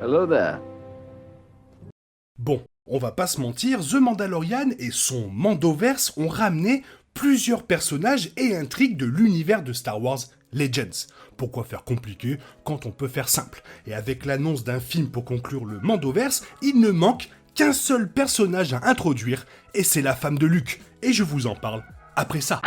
Hello there. Bon, on va pas se mentir, The Mandalorian et son Mandoverse ont ramené plusieurs personnages et intrigues de l'univers de Star Wars Legends. Pourquoi faire compliqué quand on peut faire simple? Et avec l'annonce d'un film pour conclure le Mandoverse, il ne manque qu'un seul personnage à introduire, et c'est la femme de Luke. Et je vous en parle après ça.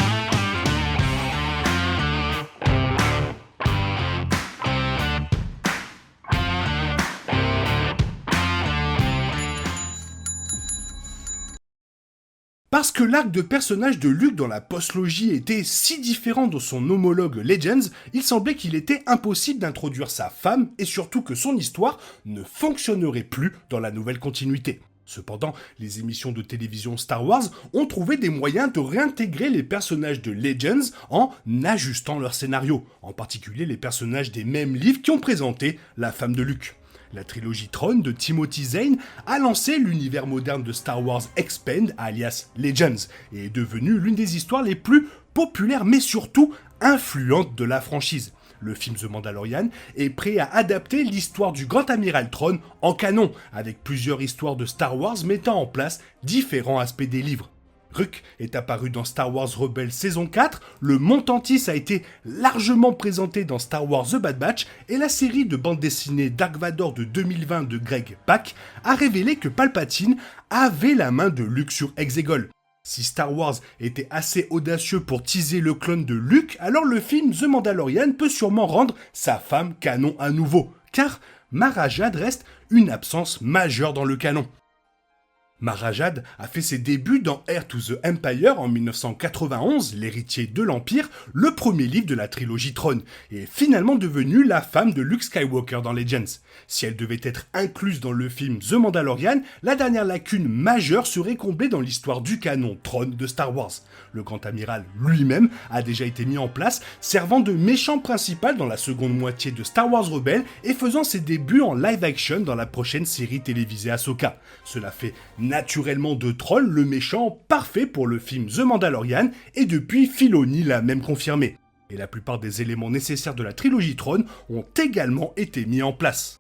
Parce que l'arc de personnage de Luke dans la postlogie était si différent de son homologue Legends, il semblait qu'il était impossible d'introduire sa femme et surtout que son histoire ne fonctionnerait plus dans la nouvelle continuité. Cependant, les émissions de télévision Star Wars ont trouvé des moyens de réintégrer les personnages de Legends en ajustant leur scénario, en particulier les personnages des mêmes livres qui ont présenté la femme de Luke. La trilogie Throne de Timothy Zahn a lancé l'univers moderne de Star Wars Expand, alias Legends, et est devenue l'une des histoires les plus populaires mais surtout influentes de la franchise. Le film The Mandalorian est prêt à adapter l'histoire du Grand Amiral Thrawn en canon, avec plusieurs histoires de Star Wars mettant en place différents aspects des livres. Ruk est apparu dans Star Wars Rebels saison 4, le Montantis a été largement présenté dans Star Wars The Bad Batch, et la série de bande dessinée Dark Vador de 2020 de Greg Pak a révélé que Palpatine avait la main de Luke sur Exegol. Si Star Wars était assez audacieux pour teaser le clone de Luke, alors le film The Mandalorian peut sûrement rendre sa femme canon à nouveau, car Mara Jade reste une absence majeure dans le canon. Mara Jade a fait ses débuts dans Heir to the Empire en 1991, l'héritier de l'Empire, le premier livre de la trilogie Throne, et est finalement devenue la femme de Luke Skywalker dans Legends. Si elle devait être incluse dans le film The Mandalorian, la dernière lacune majeure serait comblée dans l'histoire du canon Throne de Star Wars. Le Grand Amiral lui-même a déjà été mis en place, servant de méchant principal dans la seconde moitié de Star Wars Rebels et faisant ses débuts en live-action dans la prochaine série télévisée Ahsoka. Cela fait naturellement de Troll le méchant parfait pour le film The Mandalorian, et depuis Filoni l'a même confirmé. Et la plupart des éléments nécessaires de la trilogie Throne ont également été mis en place.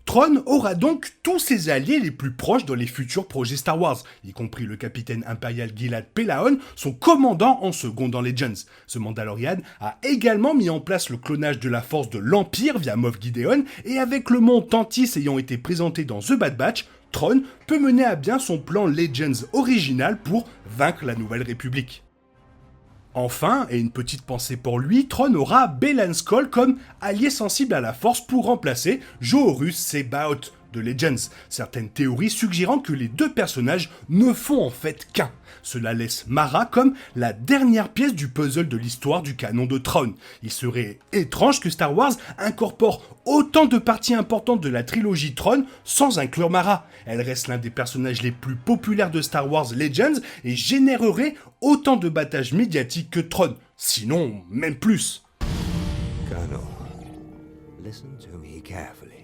Thrawn aura donc tous ses alliés les plus proches dans les futurs projets Star Wars, y compris le capitaine impérial Gilad Pellaeon, son commandant en second dans Legends. Ce Mandalorian a également mis en place le clonage de la force de l'Empire via Moff Gideon, et avec le mont Tantis ayant été présenté dans The Bad Batch, Thrawn peut mener à bien son plan Legends original pour vaincre la Nouvelle République. Enfin, et une petite pensée pour lui, Thrawn aura Baylan Skoll comme allié sensible à la force pour remplacer Johorus C'baoth de Legends, certaines théories suggérant que les deux personnages ne font en fait qu'un. Cela laisse Mara comme la dernière pièce du puzzle de l'histoire du canon de Thrawn. Il serait étrange que Star Wars incorpore autant de parties importantes de la trilogie Thrawn sans inclure Mara. Elle reste l'un des personnages les plus populaires de Star Wars Legends et générerait autant de battages médiatiques que Thrawn, sinon même plus. Colonel, listen to me carefully.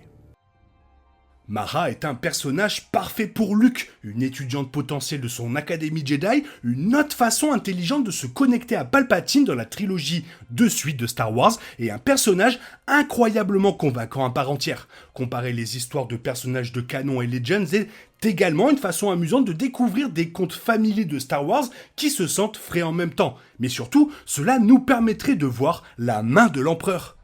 Mara est un personnage parfait pour Luke, une étudiante potentielle de son académie Jedi, une autre façon intelligente de se connecter à Palpatine dans la trilogie de suite de Star Wars, et un personnage incroyablement convaincant à part entière. Comparer les histoires de personnages de canon et Legends est également une façon amusante de découvrir des contes familiers de Star Wars qui se sentent frais en même temps. Mais surtout, cela nous permettrait de voir la main de l'empereur.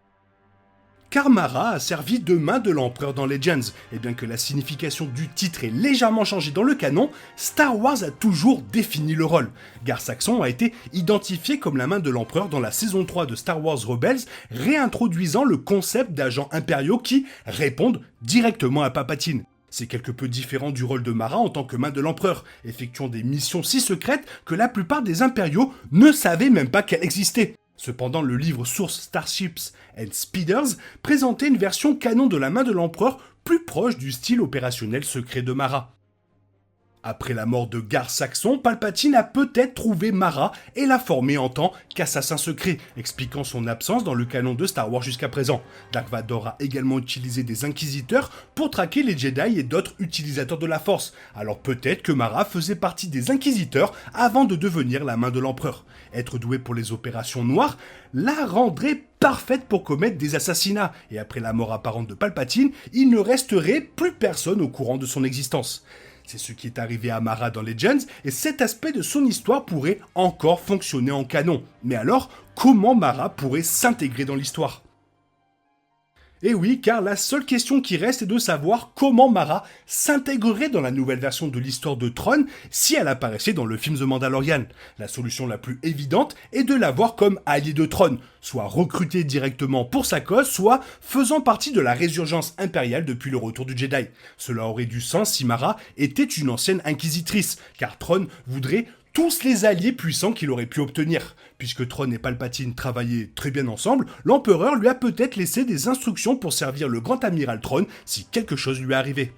Car Mara a servi de main de l'empereur dans Legends, et bien que la signification du titre ait légèrement changé dans le canon, Star Wars a toujours défini le rôle. Gar Saxon a été identifié comme la main de l'empereur dans la saison 3 de Star Wars Rebels, réintroduisant le concept d'agents impériaux qui répondent directement à Palpatine. C'est quelque peu différent du rôle de Mara en tant que main de l'empereur, effectuant des missions si secrètes que la plupart des impériaux ne savaient même pas qu'elles existaient. Cependant, le livre source Starships and Speeders présentait une version canon de la main de l'empereur plus proche du style opérationnel secret de Mara. Après la mort de Gar Saxon, Palpatine a peut-être trouvé Mara et l'a formée en tant qu'assassin secret, expliquant son absence dans le canon de Star Wars jusqu'à présent. Dark Vador a également utilisé des inquisiteurs pour traquer les Jedi et d'autres utilisateurs de la Force. Alors peut-être que Mara faisait partie des inquisiteurs avant de devenir la main de l'empereur. Être douée pour les opérations noires la rendrait parfaite pour commettre des assassinats, et après la mort apparente de Palpatine, il ne resterait plus personne au courant de son existence. C'est ce qui est arrivé à Mara dans Legends, et cet aspect de son histoire pourrait encore fonctionner en canon. Mais alors, comment Mara pourrait s'intégrer dans l'histoire ? Et oui, car la seule question qui reste est de savoir comment Mara s'intégrerait dans la nouvelle version de l'histoire de Thrawn si elle apparaissait dans le film The Mandalorian. La solution la plus évidente est de la voir comme alliée de Thrawn, soit recrutée directement pour sa cause, soit faisant partie de la résurgence impériale depuis le retour du Jedi. Cela aurait du sens si Mara était une ancienne inquisitrice, car Thrawn voudrait tous les alliés puissants qu'il aurait pu obtenir. Puisque Thrawn et Palpatine travaillaient très bien ensemble, l'empereur lui a peut-être laissé des instructions pour servir le grand amiral Thrawn si quelque chose lui arrivait.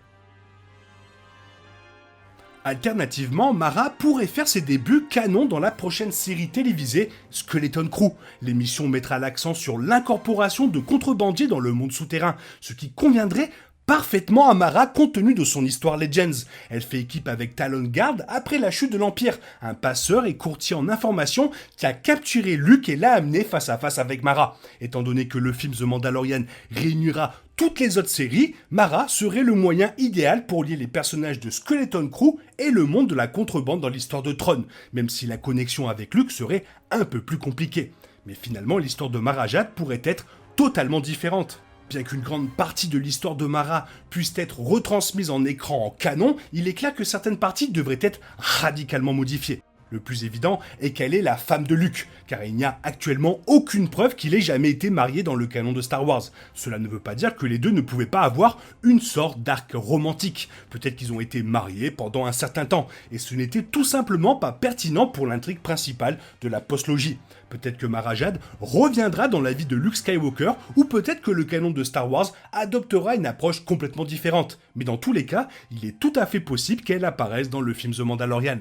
Alternativement, Mara pourrait faire ses débuts canon dans la prochaine série télévisée Skeleton Crew. L'émission mettra l'accent sur l'incorporation de contrebandiers dans le monde souterrain, ce qui conviendrait parfaitement à Mara compte tenu de son histoire Legends. Elle fait équipe avec Talon Guard après la chute de l'Empire, un passeur et courtier en information qui a capturé Luke et l'a amené face à face avec Mara. Étant donné que le film The Mandalorian réunira toutes les autres séries, Mara serait le moyen idéal pour lier les personnages de Skeleton Crew et le monde de la contrebande dans l'histoire de Thrawn, même si la connexion avec Luke serait un peu plus compliquée. Mais finalement, l'histoire de Mara Jade pourrait être totalement différente. Bien qu'une grande partie de l'histoire de Mara puisse être retransmise en écran en canon, il est clair que certaines parties devraient être radicalement modifiées. Le plus évident est qu'elle est la femme de Luke, car il n'y a actuellement aucune preuve qu'il ait jamais été marié dans le canon de Star Wars. Cela ne veut pas dire que les deux ne pouvaient pas avoir une sorte d'arc romantique. Peut-être qu'ils ont été mariés pendant un certain temps, et ce n'était tout simplement pas pertinent pour l'intrigue principale de la postlogie. Peut-être que Mara Jade reviendra dans la vie de Luke Skywalker, ou peut-être que le canon de Star Wars adoptera une approche complètement différente. Mais dans tous les cas, il est tout à fait possible qu'elle apparaisse dans le film The Mandalorian.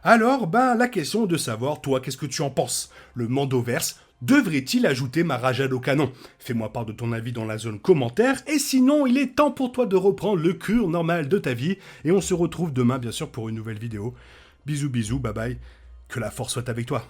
Alors, la question est de savoir, toi, qu'est-ce que tu en penses ? Le Mandoverse devrait-il ajouter Mara Jade au canon ? Fais-moi part de ton avis dans la zone commentaire, et sinon, il est temps pour toi de reprendre le cours normal de ta vie, et on se retrouve demain, bien sûr, pour une nouvelle vidéo. Bisous, bisous, bye bye, que la force soit avec toi.